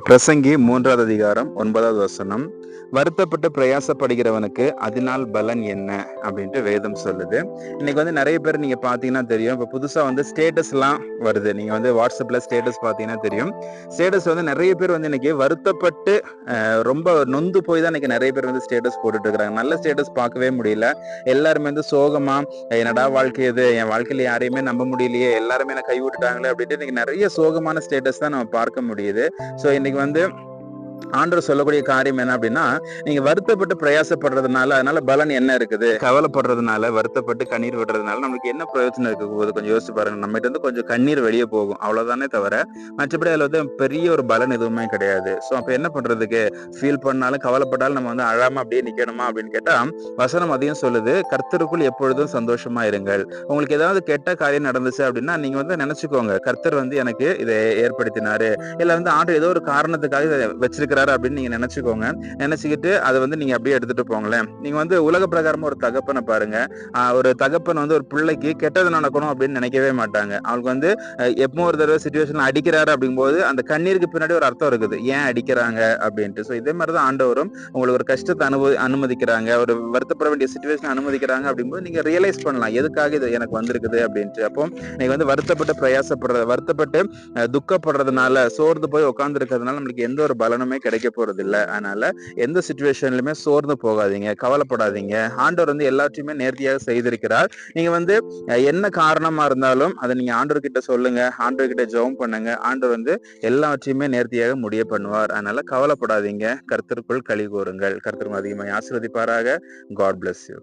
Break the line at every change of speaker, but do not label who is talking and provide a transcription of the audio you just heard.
பிரசங்கி 3வது அதிகாரம் 9வது வசனம். வருத்தப்பட்டு பிரயாசப்படுகிறவனுக்கு அதனால் பலன் என்ன அப்படின்ட்டு வேதம் சொல்லுது. இன்னைக்கு நிறைய பேர் நீங்க பாத்தீங்கன்னா தெரியும், இப்ப புதுசா ஸ்டேட்டஸ் எல்லாம் வருது. நீங்க வாட்ஸ்அப்ல ஸ்டேட்டஸ் பாத்தீங்கன்னா தெரியும். ஸ்டேட்டஸ் நிறைய பேர் இன்னைக்கு வருத்தப்பட்டு ரொம்ப நொந்து போய் தான் இன்னைக்கு நிறைய பேர் ஸ்டேட்டஸ் போட்டுட்டு இருக்காங்க. நல்ல ஸ்டேட்டஸ் பார்க்கவே முடியல. எல்லாருமே சோகமா, என்னடா வாழ்க்கை இது, என் வாழ்க்கையில யாரையுமே நம்ப முடியலையே, எல்லாருமே என்ன கை விட்டுட்டாங்களே அப்படின்ட்டு இன்னைக்கு நிறைய சோகமான ஸ்டேட்டஸ் தான் நம்ம பார்க்க முடியுது. சோ இன்னைக்கு ஆண்டவர் சொல்லக்கூடிய காரியம் என்ன அப்படின்னா, நீங்க வருத்தப்பட்டு பிரயாசப்படுறதுனால அதனால பலன் என்ன இருக்குது, கவலைப்படுறதுனால, வருத்தப்பட்டு கண்ணீர் விடுறதுனால நமக்கு என்ன பிரயோஜனம் இருக்க போகுது, கொஞ்சம் யோசிச்சு பாருங்க. நம்ம கிட்ட கொஞ்சம் கண்ணீர் வெளியே போகும், அவ்வளவுதானே தவிர மற்றபடி அதுல பெரிய ஒரு பலன் எதுவுமே கிடையாது. சோ அப்ப என்ன பண்றதுக்கு, ஃபீல் பண்ணாலும் கவலைப்பட்டாலும் நம்ம அழாம அப்படியே நிக்கணுமா அப்படின்னு கேட்டா, வசனம் அதையும் சொல்லுது, கர்த்தருக்குள் எப்பொழுதும் சந்தோஷமா இருங்கள். உங்களுக்கு ஏதாவது கெட்ட காரியம் நடந்துச்சு அப்படின்னா நீங்க நினைச்சுக்கோங்க, கர்த்தர் எனக்கு இதை ஏற்படுத்தினாரு, இல்ல ஆண்டு ஏதோ ஒரு காரணத்துக்காக இதை வச்சிருக்கிறாரு அப்படின்னு நீங்க நினைச்சுக்கோங்க. நினைச்சுக்கிட்டு அதை நீங்க அப்படியே எடுத்துட்டு போங்களேன். நீங்க உலக பிரகாரமா ஒரு தகப்பனை பாருங்க. ஒரு தகப்பன் ஒரு பிள்ளைக்கு கெட்டது நடக்கணும் அப்படின்னு நினைக்கவே மாட்டாங்க. அவங்களுக்கு எப்போ ஒரு தடவை சிச்சுவேஷன் அடிக்கிறாரு அப்படிங்கும்போது அந்த கண்ணீருக்கு பின்னாடி ஒரு அர்த்தம் இருக்குது, ஏன் அடிக்கிறாங்க அப்படின்ட்டு. ஸோ இதே மாதிரிதான் ஆண்டவரும் உங்களுக்கு ஒரு கஷ்டத்தை அனுமதிக்கிறாங்க, ஒரு வருத்தப்பட வேண்டிய சிச்சுவேஷன் அனுமதிக்கிறாங்க அப்படிங்கும்போது நீங்க ரியலைஸ் பண்ணலாம், எதுக்காக இது எனக்கு வந்திருக்குது அப்படின்ட்டு. அப்போ நீங்க வருத்தப்பட்டு பிரயாசப்படுறது, வருத்தப்பட்டு துக்கப்படுறதுனால, சோர்ந்து போய் உட்கார்ந்து இருக்கிறதுனால நம்மளுக்கு எந்த ஒரு பலனுமே கிடைக்க போறது இல்ல. அதனால எந்த சிச்சுவேஷன்லயுமே சோர்ந்து போகாதீங்க, கவலைப்படாதீங்க. ஆண்டவர் எல்லாத்தையுமே நேர்த்தியாக செய்திருக்கிறார். நீங்க என்ன காரணமா இருந்தாலும் அதை நீங்க ஆண்டவர் கிட்ட சொல்லுங்க, ஆண்டவர் கிட்ட ஜெபம் பண்ணுங்க. ஆண்டவர் எல்லாவற்றையுமே நேர்த்தியாக முடிய பண்ணுவார். அதனால கவலைப்படாதீங்க, கர்த்தருக்குள் களி கூறுங்கள். கர்த்தர் அதிகமாக ஆசீர்வதிப்பாராக. God bless you.